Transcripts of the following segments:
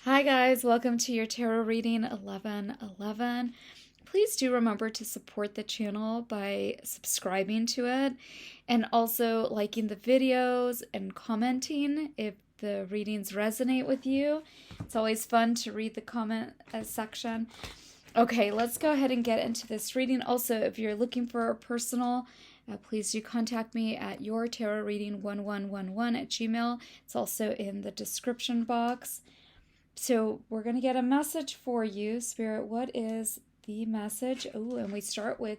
Hi guys, welcome to your tarot reading 1111. Please do remember to support the channel by subscribing to it and also liking the videos and commenting if the readings resonate with you. It's always fun to read the comment section. Okay, let's go ahead and get into this reading. Also, if you're looking for a personal, please do contact me at yourtarotreading1111 at gmail. It's also in the description box. So we're going to get a message for you, Spirit. What is the message? Oh, and we start with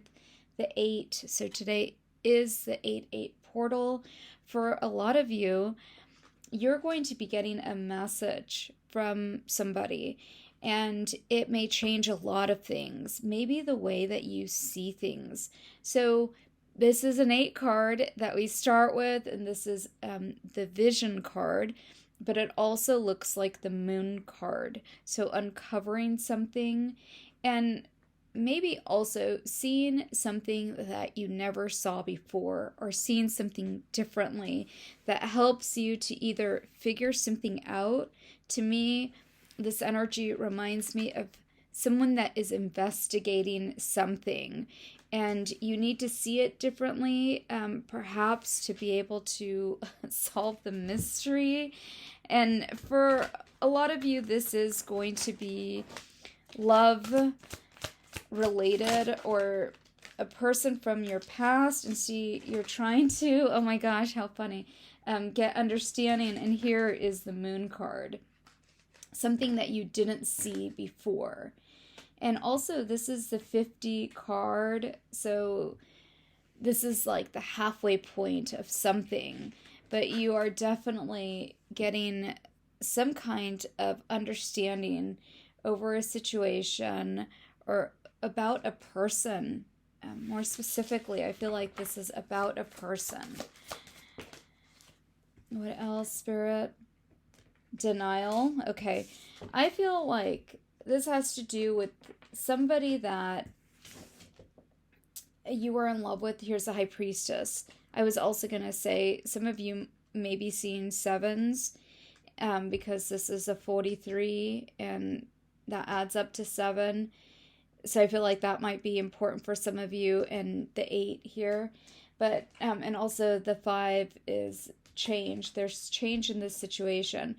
the 8. So today is the 8-8 portal. For a lot of you, you're going to be getting a message from somebody, and it may change a lot of things. Maybe the way that you see things. So this is an 8 card that we start with, and this is the vision card. But it also looks like the moon card. So uncovering something and maybe also seeing something that you never saw before or seeing something differently that helps you to either figure something out. To me, this energy reminds me of someone that is investigating something and you need to see it differently, perhaps to be able to solve the mystery. And for a lot of you, this is going to be love related or a person from your past. And see, you're trying to, oh my gosh, how funny, get understanding. And here is the moon card. Something that you didn't see before. And also, this is the 50 card. So this is like the halfway point of something. But you are definitely getting some kind of understanding over a situation or about a person. More specifically, I feel like this is about a person. What else, Spirit? Denial. Okay. I feel like this has to do with somebody that you were in love with. Here's the High Priestess. I was also going to say some of you may be seeing 7s because this is a 43 and that adds up to 7. So I feel like that might be important for some of you, and the 8 here. But and also the 5 is change. There's change in this situation.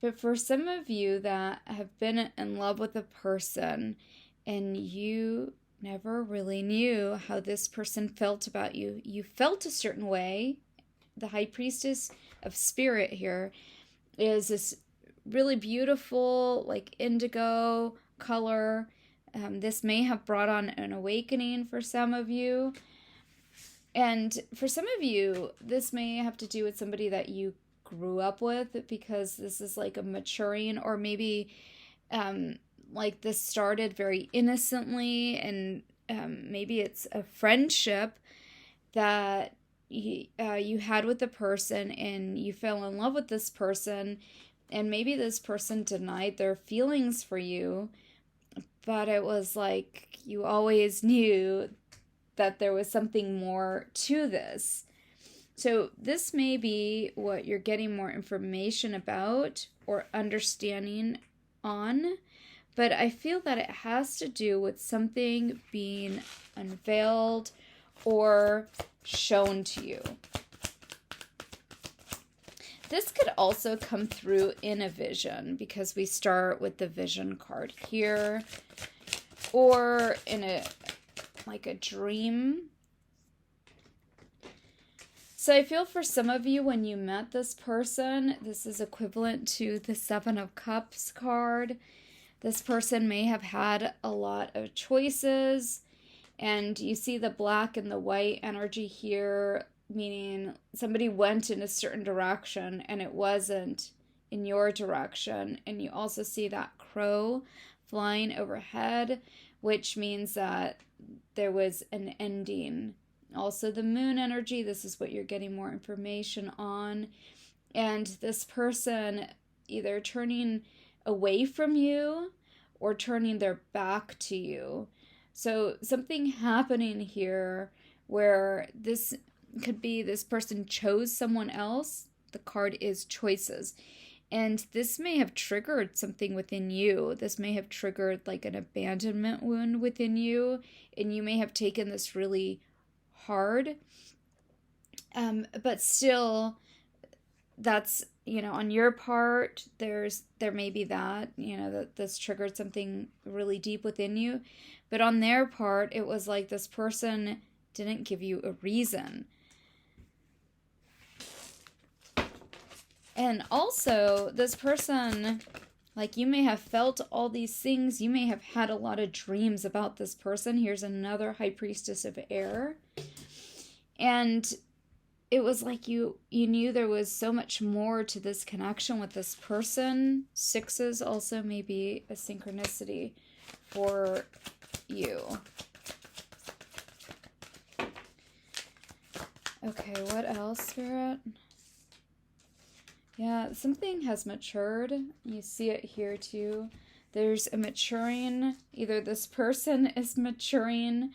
But for some of you that have been in love with a person and you never really knew how this person felt about you, you felt a certain way. The High Priestess of Spirit here is this really beautiful, like indigo color. This may have brought on an awakening for some of you. And for some of you, this may have to do with somebody that you grew up with, because this is like a maturing, or maybe like this started very innocently, and maybe it's a friendship that you had with the person and you fell in love with this person, and maybe this person denied their feelings for you, but it was like you always knew that there was something more to this. So this may be what you're getting more information about or understanding on, but I feel that it has to do with something being unveiled or shown to you. This could also come through in a vision, because we start with the vision card here, or in a dream. So I feel for some of you, when you met this person, this is equivalent to the 7 of Cups card. This person may have had a lot of choices, and you see the black and the white energy here, meaning somebody went in a certain direction and it wasn't in your direction. And you also see that crow flying overhead, which means that there was an ending. Also the moon energy, this is what you're getting more information on. And this person either turning away from you or turning their back to you. So something happening here where this could be this person chose someone else. The card is choices. And this may have triggered something within you. This may have triggered like an abandonment wound within you, and you may have taken this really hard. But still, that's, on your part, there may be that, that this triggered something really deep within you. But on their part, it was like this person didn't give you a reason. And also, this person, like, you may have felt all these things. You may have had a lot of dreams about this person. Here's another High Priestess of Air. And it was like you knew there was so much more to this connection with this person. Sixes also may be a synchronicity for you. Okay, what else, Spirit? Yeah, something has matured. You see it here too. There's a maturing. Either this person is maturing,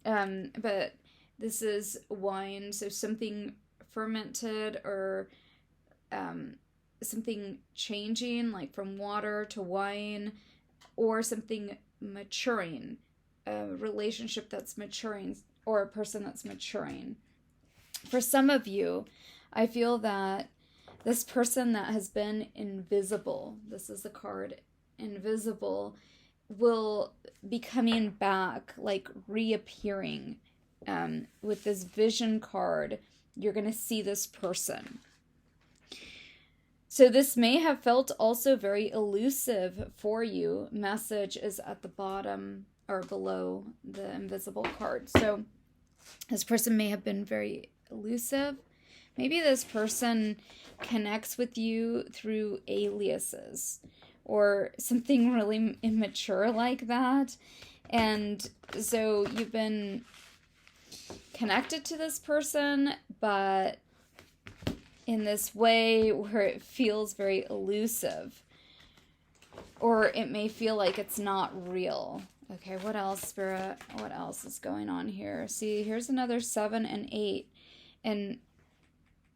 but this is wine, so something fermented or something changing, like from water to wine, or something maturing, a relationship that's maturing, or a person that's maturing. For some of you, I feel that this person that has been invisible, this is the card, invisible, will be coming back, like reappearing. With this vision card, you're going to see this person. So this may have felt also very elusive for you. Message is at the bottom or below the invisible card. So this person may have been very elusive. Maybe this person connects with you through aliases or something really immature like that. And so you've been connected to this person, but in this way where it feels very elusive. Or it may feel like it's not real. Okay, what else, Spirit? What else is going on here? See, here's another 7 and 8. And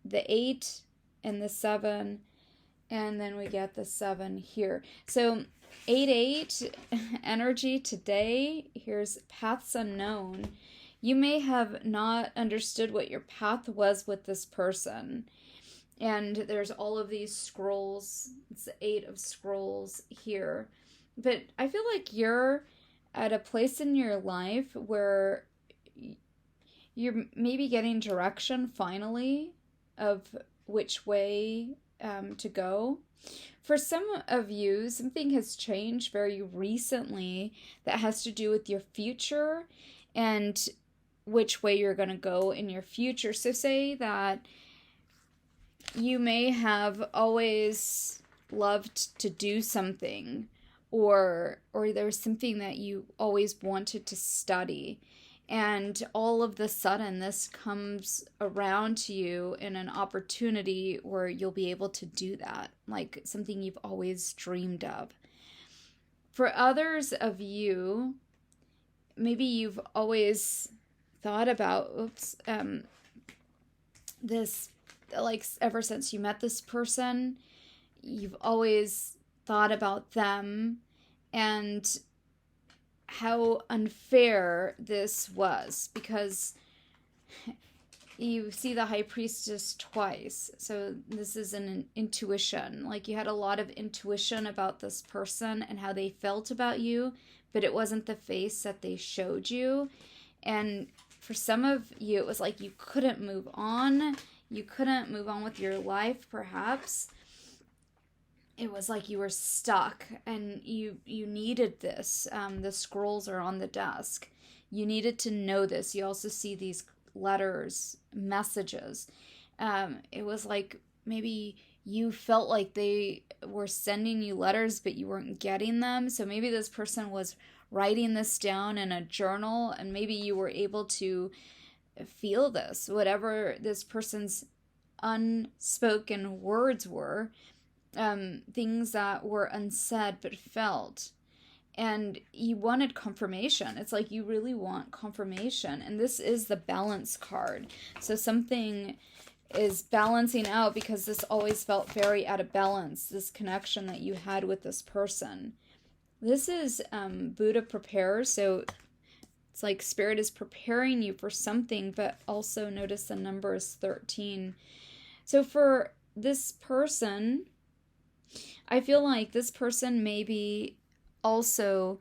the 8 and the 7, and then we get the 7 here. So 8-8 energy today. Here's paths unknown. You may have not understood what your path was with this person. And there's all of these scrolls. It's the 8 of scrolls here. But I feel like you're at a place in your life where you're maybe getting direction finally of which way to go. For some of you, something has changed very recently that has to do with your future and which way you're going to go in your future. So say that you may have always loved to do something, or there's something that you always wanted to study, and all of the sudden this comes around to you in an opportunity where you'll be able to do that, like something you've always dreamed of. For others of you, maybe you've always thought about this, like ever since you met this person, you've always thought about them and how unfair this was, because you see the High Priestess twice. So this is an intuition. Like you had a lot of intuition about this person and how they felt about you, but it wasn't the face that they showed you. And for some of you, it was like you couldn't move on. You couldn't move on with your life, perhaps. It was like you were stuck and you needed this. The scrolls are on the desk. You needed to know this. You also see these letters, messages. It was like maybe you felt like they were sending you letters, but you weren't getting them. So maybe this person was writing this down in a journal, and maybe you were able to feel this, whatever this person's unspoken words were. Things that were unsaid but felt, and you wanted confirmation. It's like you really want confirmation, and this is the Balance card. So something is balancing out, because this always felt very out of balance, this connection that you had with this person. This is Buddha prepares, so it's like Spirit is preparing you for something, but also notice the number is 13. So for this person, I feel like this person may be also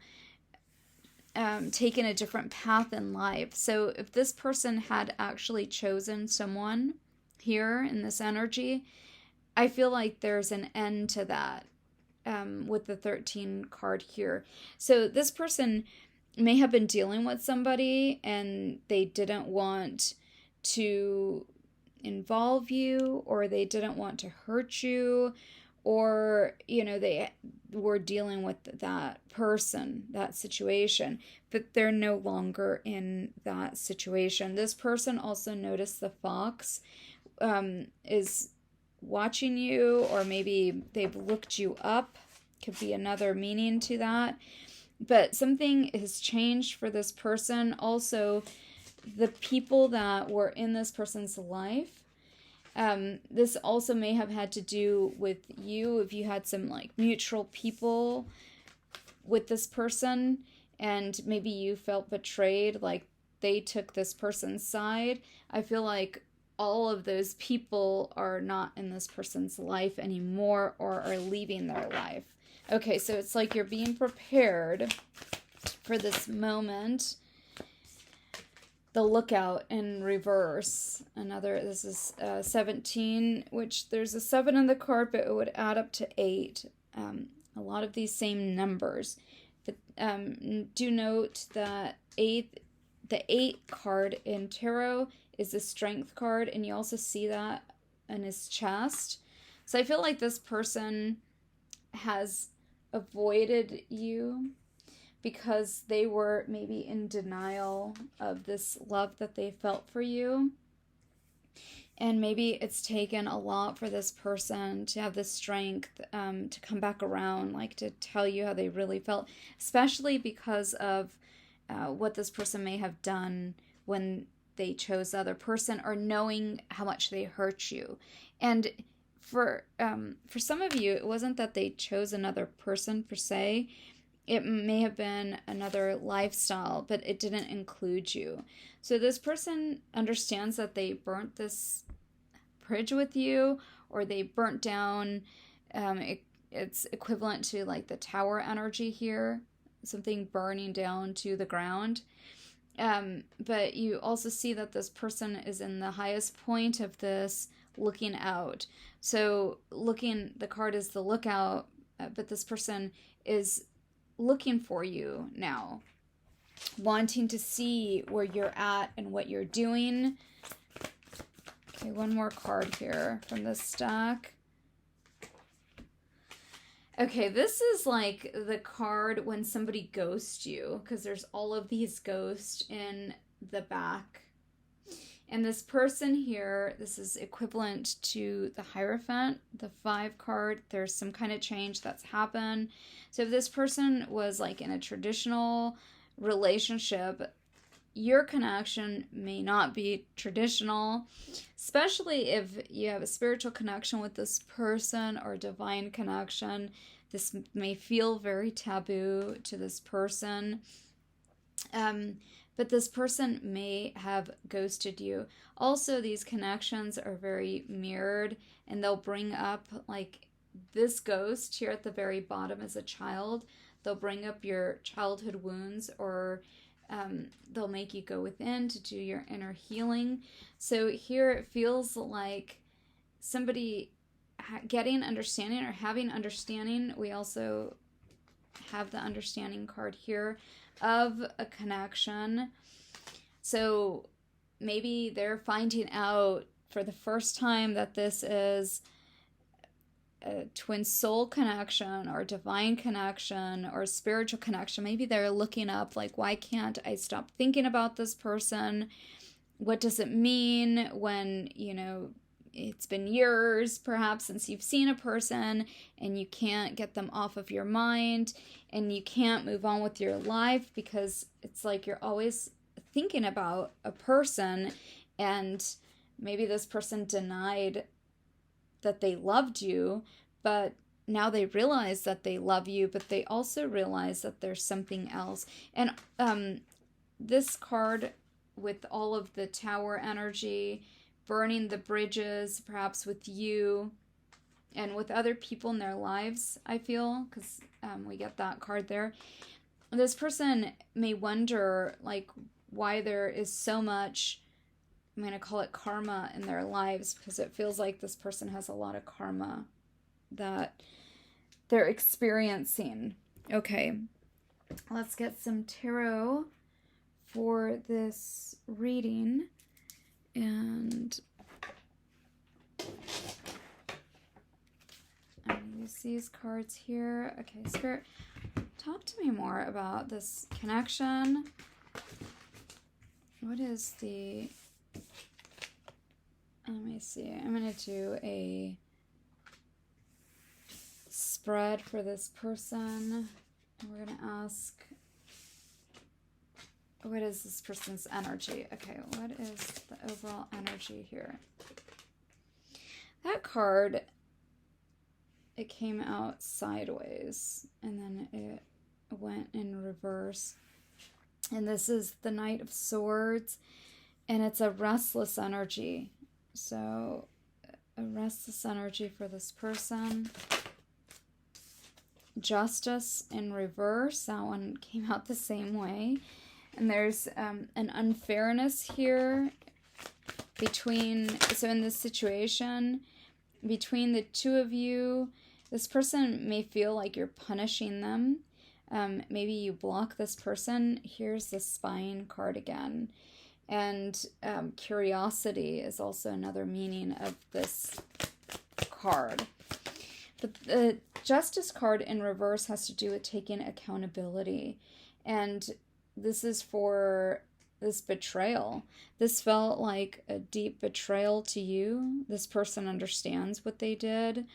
taken a different path in life. So if this person had actually chosen someone here in this energy, I feel like there's an end to that with the 13 card here. So this person may have been dealing with somebody and they didn't want to involve you, or they didn't want to hurt you, or they were dealing with that person, that situation, but they're no longer in that situation. This person also noticed the fox is watching you, or maybe they've looked you up. Could be another meaning to that. But something has changed for this person. Also, the people that were in this person's life, this also may have had to do with you, if you had some like mutual people with this person, and maybe you felt betrayed, like they took this person's side. I feel like all of those people are not in this person's life anymore, or are leaving their life. Okay, so it's like you're being prepared for this moment. The Lookout in reverse. This is 17, which there's a 7 in the card, but it would add up to 8. A lot of these same numbers. But do note that the 8 card in tarot is the Strength card, and you also see that in his chest. So I feel like this person has avoided you because they were maybe in denial of this love that they felt for you. And maybe it's taken a lot for this person to have the strength to come back around, like to tell you how they really felt, especially because of what this person may have done when they chose the other person, or knowing how much they hurt you. And for some of you, it wasn't that they chose another person per se. It may have been another lifestyle, but it didn't include you. So this person understands that they burnt this bridge with you, or they burnt down. It's equivalent to like the tower energy here, something burning down to the ground. But you also see that this person is in the highest point of this, looking out. So the card is the Lookout, but this person is looking for you now, wanting to see where you're at and what you're doing. Okay, one more card here from this stack. Okay, this is like the card when somebody ghosts you, because there's all of these ghosts in the back. And this person here, this is equivalent to the Hierophant, the 5 card. There's some kind of change that's happened. So if this person was like in a traditional relationship, your connection may not be traditional, especially if you have a spiritual connection with this person or divine connection. This may feel very taboo to this person. But this person may have ghosted you. Also, these connections are very mirrored, and they'll bring up like this ghost here at the very bottom as a child. They'll bring up your childhood wounds, or they'll make you go within to do your inner healing. So here it feels like somebody getting understanding or having understanding. We also have the understanding card here of a connection. So maybe they're finding out for the first time that this is a twin soul connection, or divine connection, or spiritual connection. Maybe they're looking up like, why can't I stop thinking about this person? What does it mean when, it's been years perhaps since you've seen a person, and you can't get them off of your mind, and you can't move on with your life because it's like you're always thinking about a person, and maybe this person denied that they loved you, but now they realize that they love you, but they also realize that there's something else. And this card with all of the Tower energy, burning the bridges, perhaps with you and with other people in their lives, I feel, because we get that card there. This person may wonder, like, why there is so much, I'm going to call it karma in their lives, because it feels like this person has a lot of karma that they're experiencing. Okay, let's get some tarot for this reading. And I'm going to use these cards here. Okay, Spirit, talk to me more about this connection. What is the... Let me see. I'm going to do a spread for this person. And we're going to ask, what is this person's energy? Okay, what is the overall energy here? That card, it came out sideways, and then it went in reverse. And this is the Knight of Swords, and it's a restless energy. So, a restless energy for this person. Justice in reverse, that one came out the same way. And there's an unfairness here between, so in this situation, between the two of you, this person may feel like you're punishing them. Maybe you block this person. Here's the Spine card again. And curiosity is also another meaning of this card. But the Justice card in reverse has to do with taking accountability. And this is for this betrayal. This felt like a deep betrayal to you. This person understands what they did.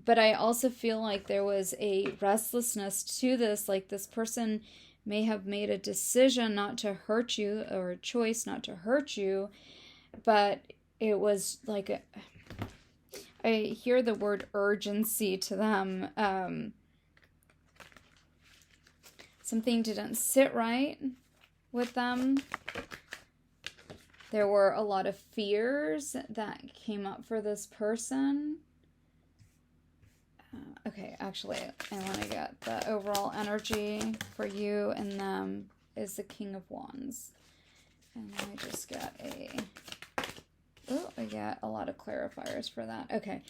But I also feel like there was a restlessness to this. Like this person may have made a decision not to hurt you, or a choice not to hurt you, but it was like I hear the word urgency to them. Something didn't sit right with them. There were a lot of fears that came up for this person. Okay, actually, I want to get the overall energy for you and them is the King of Wands. And let me just get I get a lot of clarifiers for that. Okay,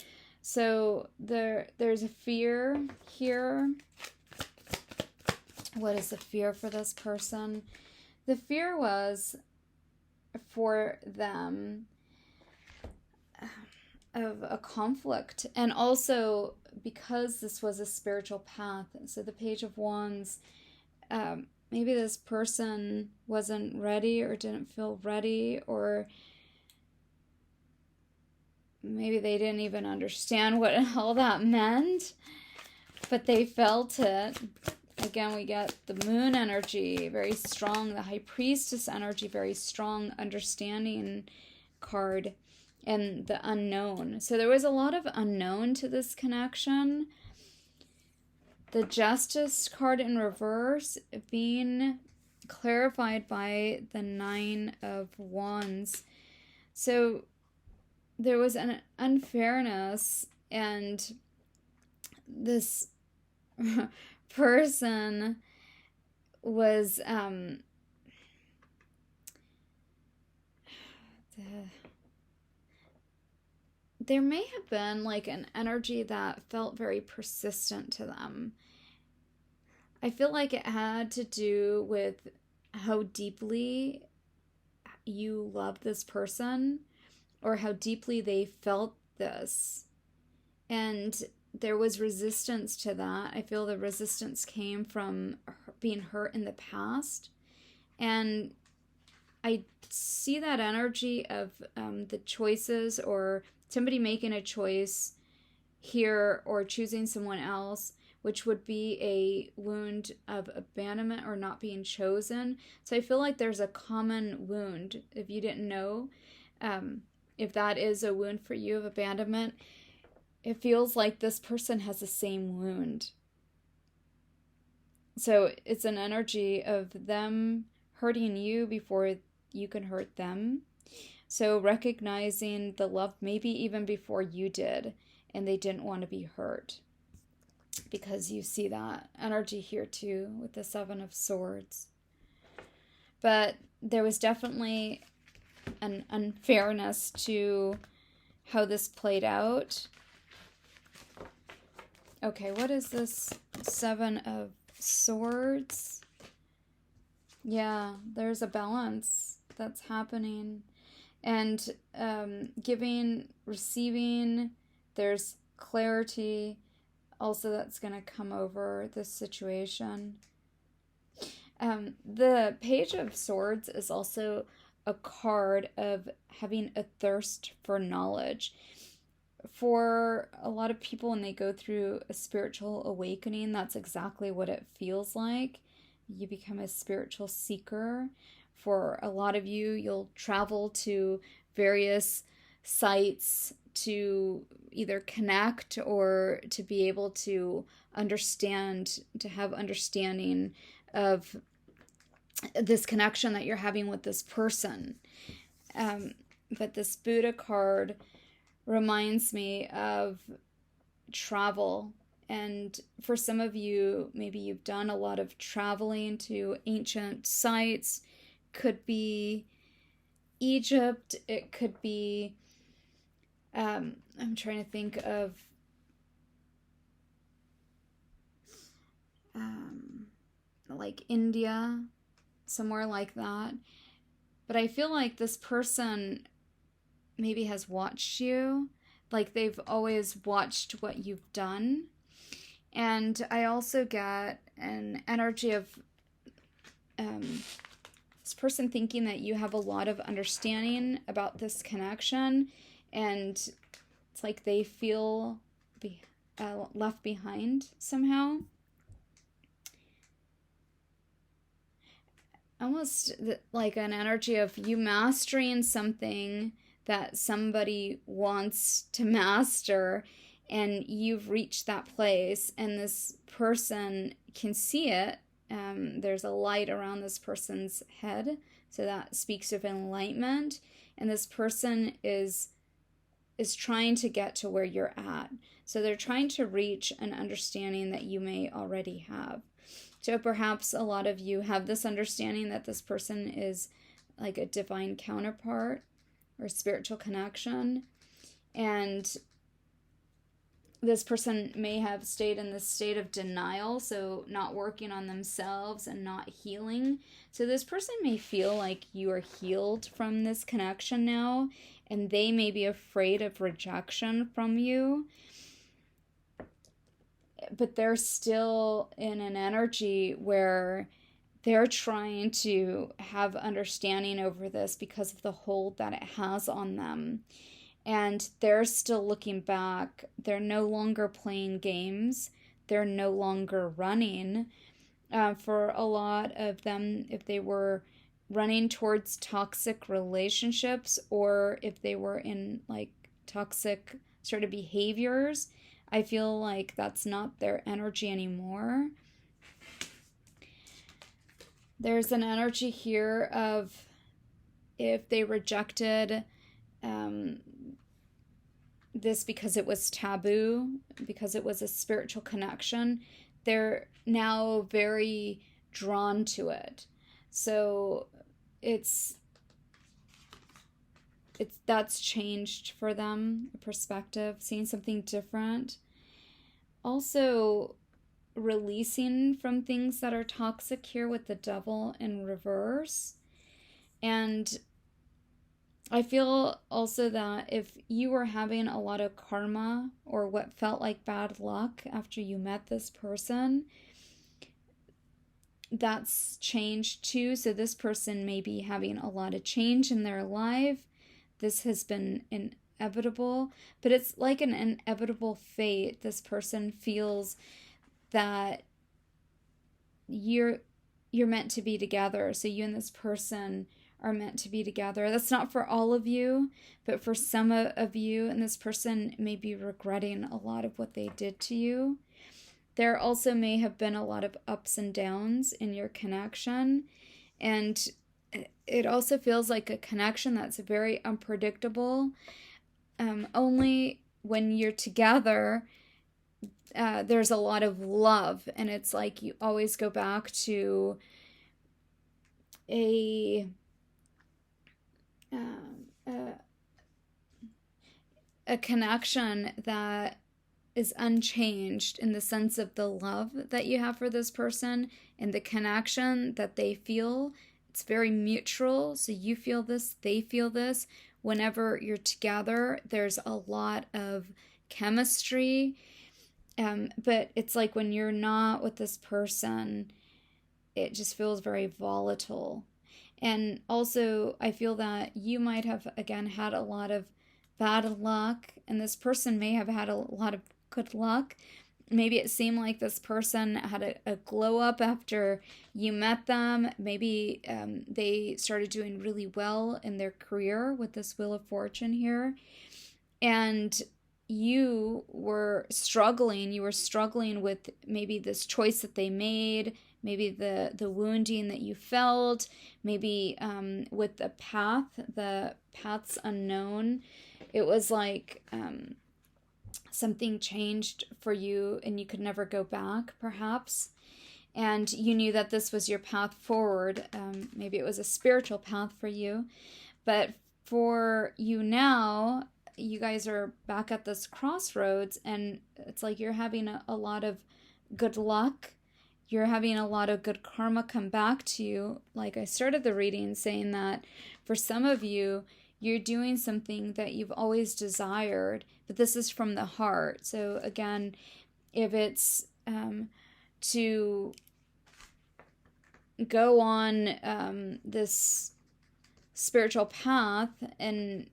so there's a fear here. What is the fear for this person? The fear was for them of a conflict, and also because this was a spiritual path. So the Page of Wands, maybe this person wasn't ready or didn't feel ready, or maybe they didn't even understand what all that meant, but they felt it. Again, we get the Moon energy, very strong, the High Priestess energy, very strong understanding card, and the unknown. So there was a lot of unknown to this connection. The Justice card in reverse being clarified by the Nine of Wands. So there was an unfairness, and this person was there may have been like an energy that felt very persistent to them. I feel like it had to do with how deeply you love this person, or how deeply they felt this. And there was resistance to that. I feel the resistance came from being hurt in the past. And I see that energy of the choices, or somebody making a choice here or choosing someone else, which would be a wound of abandonment or not being chosen. So I feel like there's a common wound, if you didn't know. if that is a wound for you of abandonment, it feels like this person has the same wound. So it's an energy of them hurting you before you can hurt them. So recognizing the love maybe even before you did, and they didn't want to be hurt. Because you see that energy here too with the Seven of Swords. But there was definitely an unfairness to how this played out. Okay, what is this Seven of Swords? Yeah, there's a balance that's happening. And giving, receiving, there's clarity also that's going to come over this situation. The Page of Swords is also a card of having a thirst for knowledge. For a lot of people, when they go through a spiritual awakening, that's exactly what it feels like. You become a spiritual seeker. For a lot of you, you'll travel to various sites to either connect or to be able to understand, to have understanding of this connection that you're having with this person. But this Buddha card reminds me of travel. And for some of you, maybe you've done a lot of traveling to ancient sites. Could be Egypt. It could be, I'm trying to think of, like India, somewhere like that. But I feel like this person maybe has watched you, like they've always watched what you've done. And I also get an energy of this person thinking that you have a lot of understanding about this connection, and it's like they feel left behind somehow. Almost like an energy of you mastering something that somebody wants to master, and you've reached that place, and this person can see it. There's a light around this person's head, so that speaks of enlightenment, and this person is trying to get to where you're at. So they're trying to reach an understanding that you may already have. So perhaps a lot of you have this understanding that this person is like a divine counterpart or spiritual connection. And this person may have stayed in this state of denial, so not working on themselves and not healing. So this person may feel like you are healed from this connection now, and they may be afraid of rejection from you. But they're still in an energy where they're trying to have understanding over this because of the hold that it has on them. And they're still looking back. They're no longer playing games. They're no longer running. For a lot of them, if they were running towards toxic relationships, or if they were in like toxic sort of behaviors, I feel like that's not their energy anymore. There's an energy here of if they rejected this because it was taboo, because it was a spiritual connection, they're now very drawn to it. So that's changed for them, a perspective, seeing something different. Also, releasing from things that are toxic here with the Devil in reverse. And I feel also that if you were having a lot of karma or what felt like bad luck after you met this person, that's changed too. So this person may be having a lot of change in their life. This has been inevitable, but it's like an inevitable fate. This person feels that you're meant to be together. So you and this person are meant to be together. That's not for all of you, but for some of you, and this person may be regretting a lot of what they did to you. There also may have been a lot of ups and downs in your connection, and it also feels like a connection that's very unpredictable. Only when you're together, there's a lot of love, and it's like you always go back to a connection that is unchanged in the sense of the love that you have for this person and the connection that they feel. It's very mutual. So you feel this, they feel this. Whenever you're together, there's a lot of chemistry. But it's like when you're not with this person, it just feels very volatile. And also, I feel that you might have, again, had a lot of bad luck, and this person may have had a lot of good luck. Maybe it seemed like this person had a glow up after you met them. Maybe they started doing really well in their career with this Wheel of Fortune here. And you were struggling. You were struggling with maybe this choice that they made, maybe the wounding that you felt, maybe with the paths unknown. It was like something changed for you and you could never go back, perhaps. And you knew that this was your path forward. Maybe it was a spiritual path for you. But for you now, you guys are back at this crossroads, and it's like you're having a lot of good luck. You're having a lot of good karma come back to you. Like I started the reading saying that for some of you, you're doing something that you've always desired, but this is from the heart. So again, if it's to go on this spiritual path, and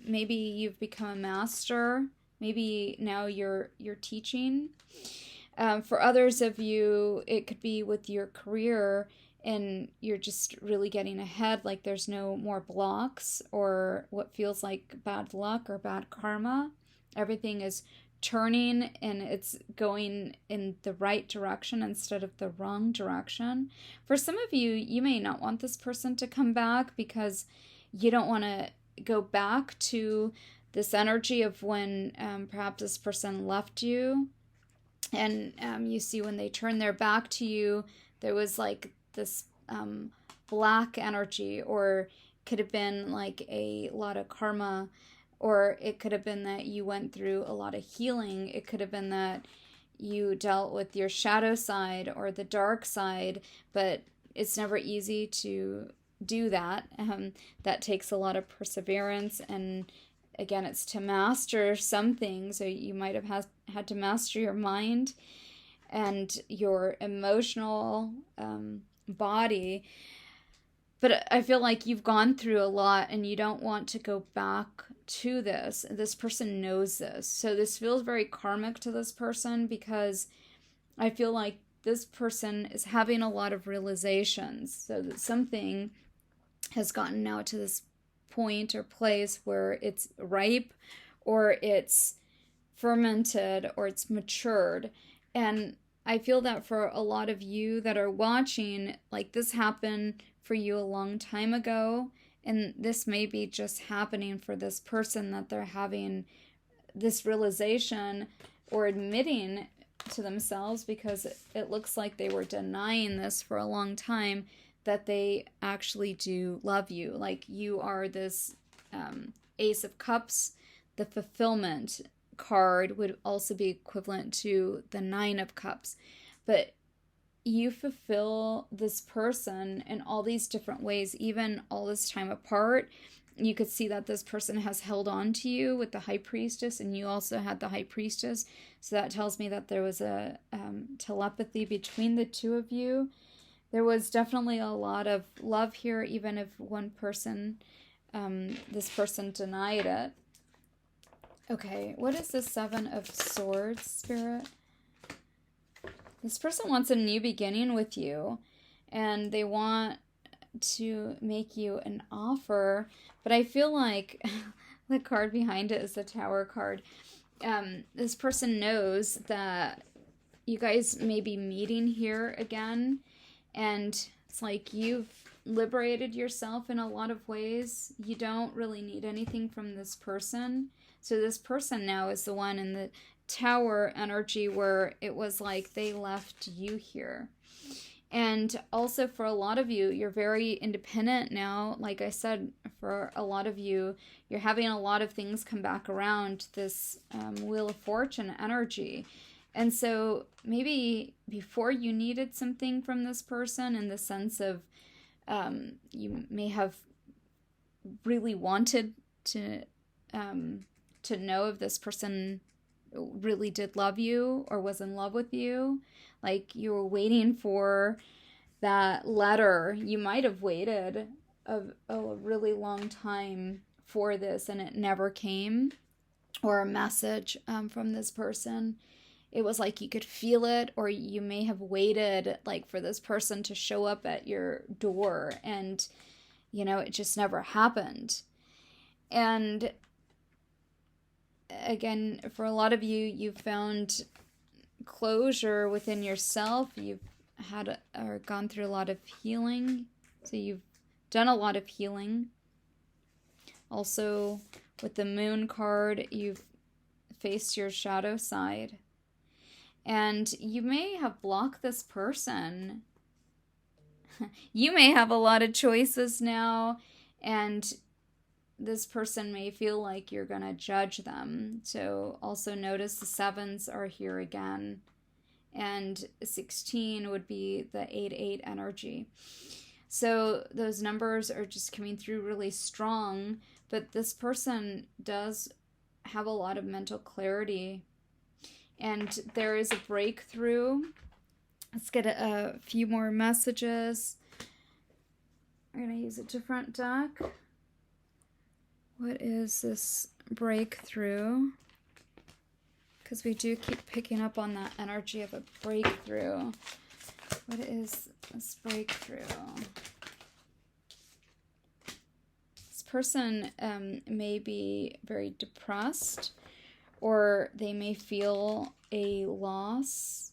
maybe you've become a master, maybe now you're teaching. For others of you, it could be with your career, and you're just really getting ahead, like there's no more blocks or what feels like bad luck or bad karma. Everything is turning and it's going in the right direction instead of the wrong direction. For some of you, you may not want this person to come back because you don't want to go back to this energy of when perhaps this person left you. And you see when they turn their back to you, there was like this black energy, or could have been like a lot of karma, or it could have been that you went through a lot of healing. It could have been that you dealt with your shadow side or the dark side, but it's never easy to do that. That takes a lot of perseverance, and again, it's to master something. So you might have had to master your mind and your emotional body. But I feel like you've gone through a lot and you don't want to go back to this. This person knows this. So this feels very karmic to this person, because I feel like this person is having a lot of realizations. So that something has gotten now to this point or place where it's ripe, or it's fermented, or it's matured. And I feel that for a lot of you that are watching, like this happened for you a long time ago, and this may be just happening for this person, that they're having this realization or admitting to themselves, because it looks like they were denying this for a long time, that they actually do love you. Like you are this Ace of Cups. The fulfillment card would also be equivalent to the Nine of Cups. But you fulfill this person in all these different ways, even all this time apart. You could see that this person has held on to you with the High Priestess, and you also had the High Priestess. So that tells me that there was a telepathy between the two of you. There was definitely a lot of love here, even if one person, this person denied it. Okay, what is the Seven of Swords, Spirit? This person wants a new beginning with you, and they want to make you an offer, but I feel like the card behind it is the Tower card. This person knows that you guys may be meeting here again, and it's like you've liberated yourself in a lot of ways. You don't really need anything from this person. So this person now is the one in the Tower energy where it was like they left you here. And also for a lot of you, you're very independent now. Like I said, for a lot of you, you're having a lot of things come back around, this Wheel of Fortune energy. And so maybe before you needed something from this person, in the sense of you may have really wanted to know if this person really did love you or was in love with you. Like you were waiting for that letter. You might have waited a really long time for this and it never came, or a message from this person. It was like you could feel it, or you may have waited like for this person to show up at your door, and it just never happened. And again, for a lot of you, you've found closure within yourself. You've had or gone through a lot of healing, so you've done a lot of healing. Also, with the Moon card, you've faced your shadow side, and you may have blocked this person. You may have a lot of choices now, and this person may feel like you're going to judge them. So also notice the 7s are here again. And 16 would be the 8-8 energy. So those numbers are just coming through really strong. But this person does have a lot of mental clarity. And there is a breakthrough. Let's get a few more messages. I'm going to use a different deck. What is this breakthrough? Because we do keep picking up on that energy of a breakthrough. What is this breakthrough? This person may be very depressed, or they may feel a loss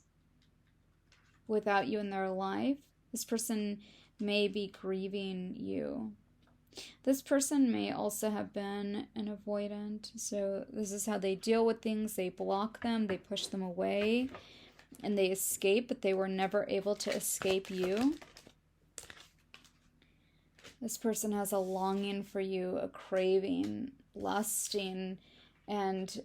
without you in their life. This person may be grieving you. This person may also have been an avoidant. So this is how they deal with things. They block them, they push them away, and they escape, but they were never able to escape you. This person has a longing for you, a craving, lusting, and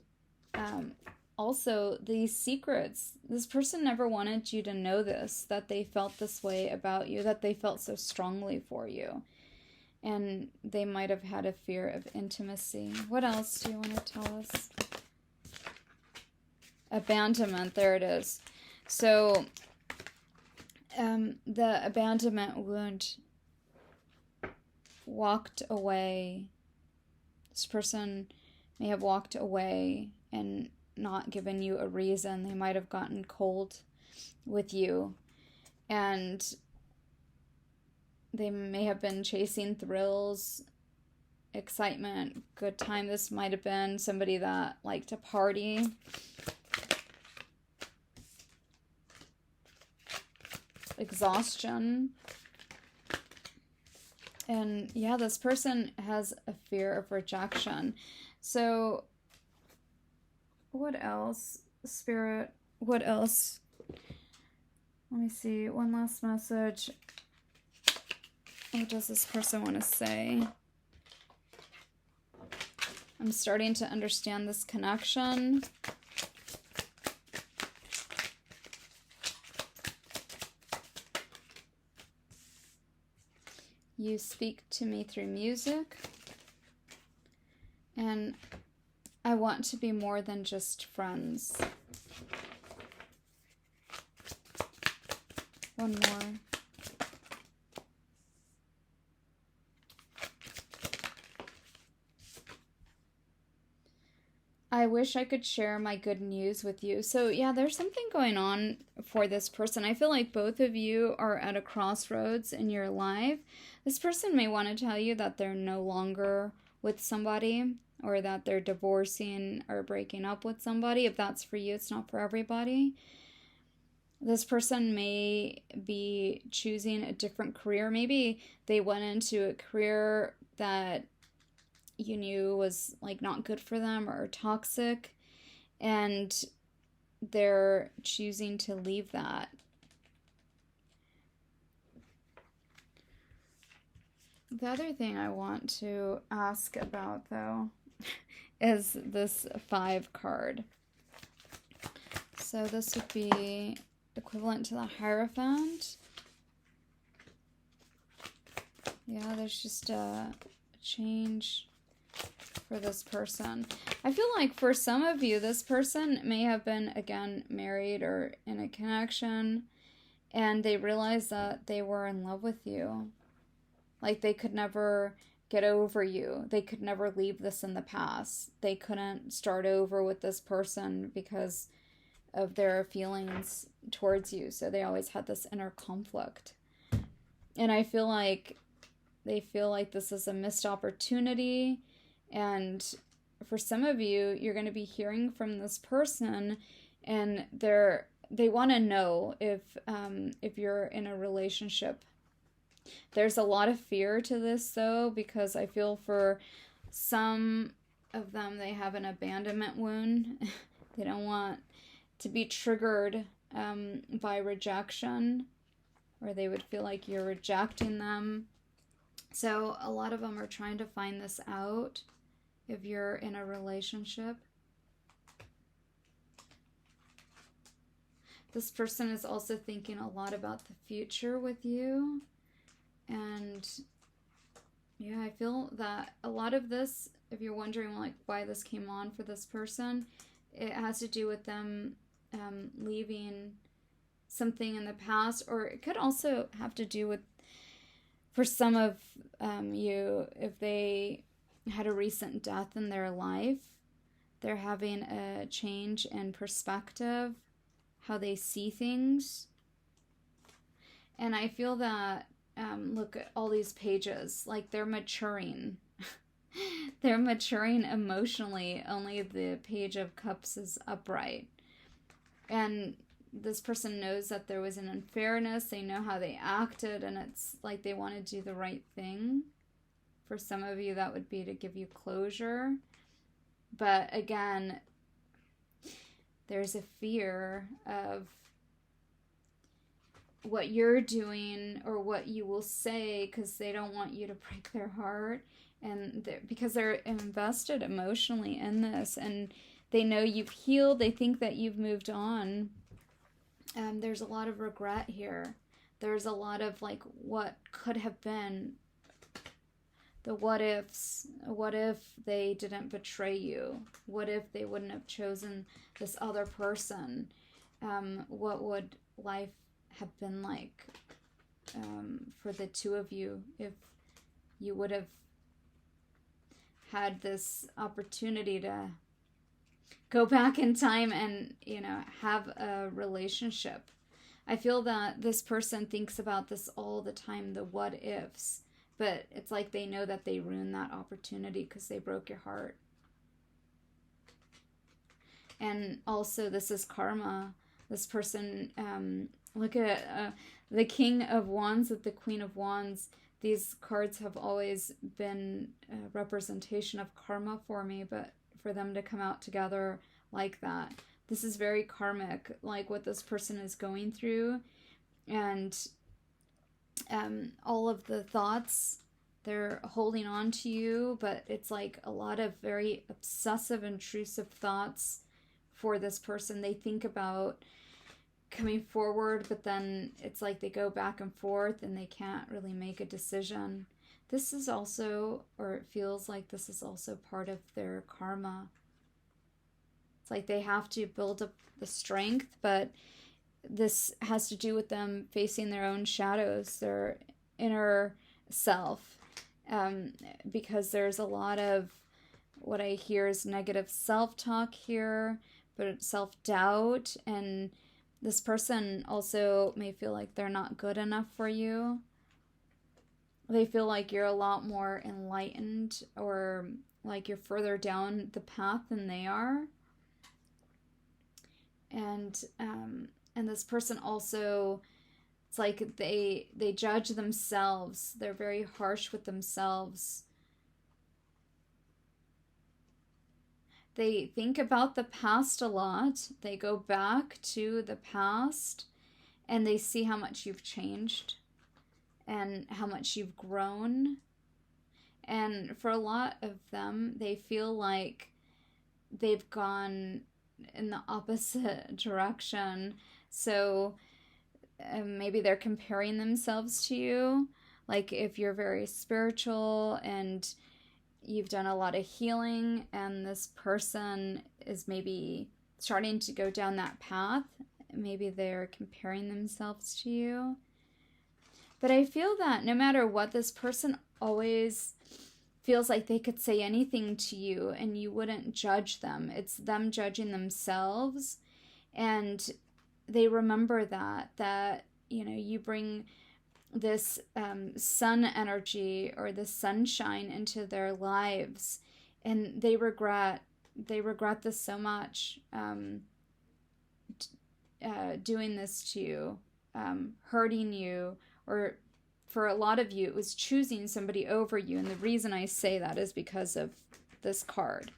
also these secrets. This person never wanted you to know this, that they felt this way about you, that they felt so strongly for you. And they might have had a fear of intimacy. What else do you want to tell us? Abandonment, there it is. So, the abandonment wound walked away. This person may have walked away and not given you a reason. They might have gotten cold with you. And they may have been chasing thrills, excitement, good time. This might have been somebody that liked to party. Exhaustion. And yeah, this person has a fear of rejection. So what else, Spirit? What else? Let me see. One last message. What does this person want to say? I'm starting to understand this connection. You speak to me through music, and I want to be more than just friends. One more. I wish I could share my good news with you. So, yeah, there's something going on for this person. I feel like both of you are at a crossroads in your life. This person may want to tell you that they're no longer with somebody, or that they're divorcing or breaking up with somebody. If that's for you, it's not for everybody. This person may be choosing a different career. Maybe they went into a career that you knew was like not good for them or toxic, and they're choosing to leave that. The other thing I want to ask about, though, is this 5 card. So this would be equivalent to the Hierophant. Yeah, there's just a change for this person. I feel like for some of you, this person may have been, again, married or in a connection, and they realized that they were in love with you. Like they could never get over you. They could never leave this in the past. They couldn't start over with this person because of their feelings towards you. So they always had this inner conflict. And I feel like they feel like this is a missed opportunity. And for some of you, you're going to be hearing from this person, and they want to know if you're in a relationship. There's a lot of fear to this, though, because I feel for some of them, they have an abandonment wound. They don't want to be triggered by rejection, or they would feel like you're rejecting them. So a lot of them are trying to find this out if you're in a relationship. This person is also thinking a lot about the future with you. And yeah, I feel that a lot of this, if you're wondering like why this came on for this person, it has to do with them leaving something in the past, or it could also have to do with, for some of you, if they had a recent death in their life, they're having a change in perspective, how they see things. And I feel that, look at all these pages, like they're maturing. They're maturing emotionally. Only the Page of Cups is upright. And this person knows that there was an unfairness. They know how they acted, and it's like they want to do the right thing. For some of you, that would be to give you closure. But again, there's a fear of what you're doing or what you will say, because they don't want you to break their heart, and because they're invested emotionally in this, and they know you've healed. They think that you've moved on. There's a lot of regret here. There's a lot of like what could have been, the what ifs. What if they didn't betray you? What if they wouldn't have chosen this other person? What would life have been like for the two of you if you would have had this opportunity to go back in time and, have a relationship? I feel that this person thinks about this all the time, the what ifs, but it's like they know that they ruined that opportunity because they broke your heart. And also, this is karma. This person, look at the King of Wands with the Queen of Wands. These cards have always been a representation of karma for me, but for them to come out together like that, this is very karmic, like what this person is going through. And all of the thoughts, they're holding on to you, but it's like a lot of very obsessive, intrusive thoughts for this person. They think about coming forward, but then it's like they go back and forth and they can't really make a decision. This is also, or it feels like this is also part of their karma. It's like they have to build up the strength, but this has to do with them facing their own shadows, their inner self, because there's a lot of what I hear is negative self-talk here, but self-doubt. And this person also may feel like they're not good enough for you. They feel like you're a lot more enlightened, or like you're further down the path than they are. And this person also, it's like they judge themselves. They're very harsh with themselves. They think about the past a lot. They go back to the past and they see how much you've changed and how much you've grown. And for a lot of them, they feel like they've gone in the opposite direction. So maybe they're comparing themselves to you. Like if you're very spiritual and you've done a lot of healing, and this person is maybe starting to go down that path, maybe they're comparing themselves to you. But I feel that no matter what, this person always feels like they could say anything to you and you wouldn't judge them. It's them judging themselves. And they remember that, you bring this sun energy or the sunshine into their lives, and they regret this so much, doing this to you, hurting you, or for a lot of you it was choosing somebody over you. And the reason I say that is because of this card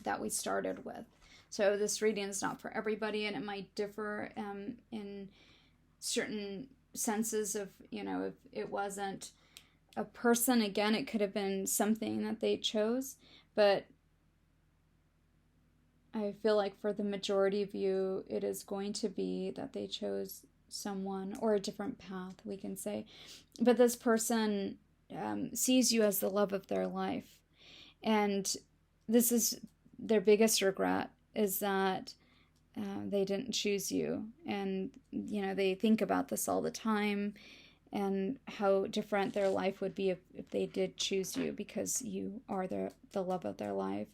that we started with. So this reading is not for everybody, and it might differ in certain senses of, if it wasn't a person, again, it could have been something that they chose. But I feel like for the majority of you, it is going to be that they chose someone or a different path, we can say. But this person sees you as the love of their life. And this is their biggest regret, is that they didn't choose you. And, they think about this all the time and how different their life would be if they did choose you, because you are the love of their life.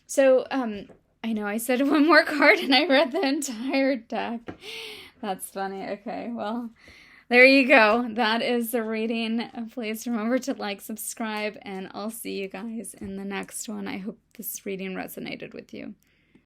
So I know I said one more card and I read the entire deck. That's funny. Okay, well, there you go. That is the reading. Please remember to like, subscribe, and I'll see you guys in the next one. I hope this reading resonated with you.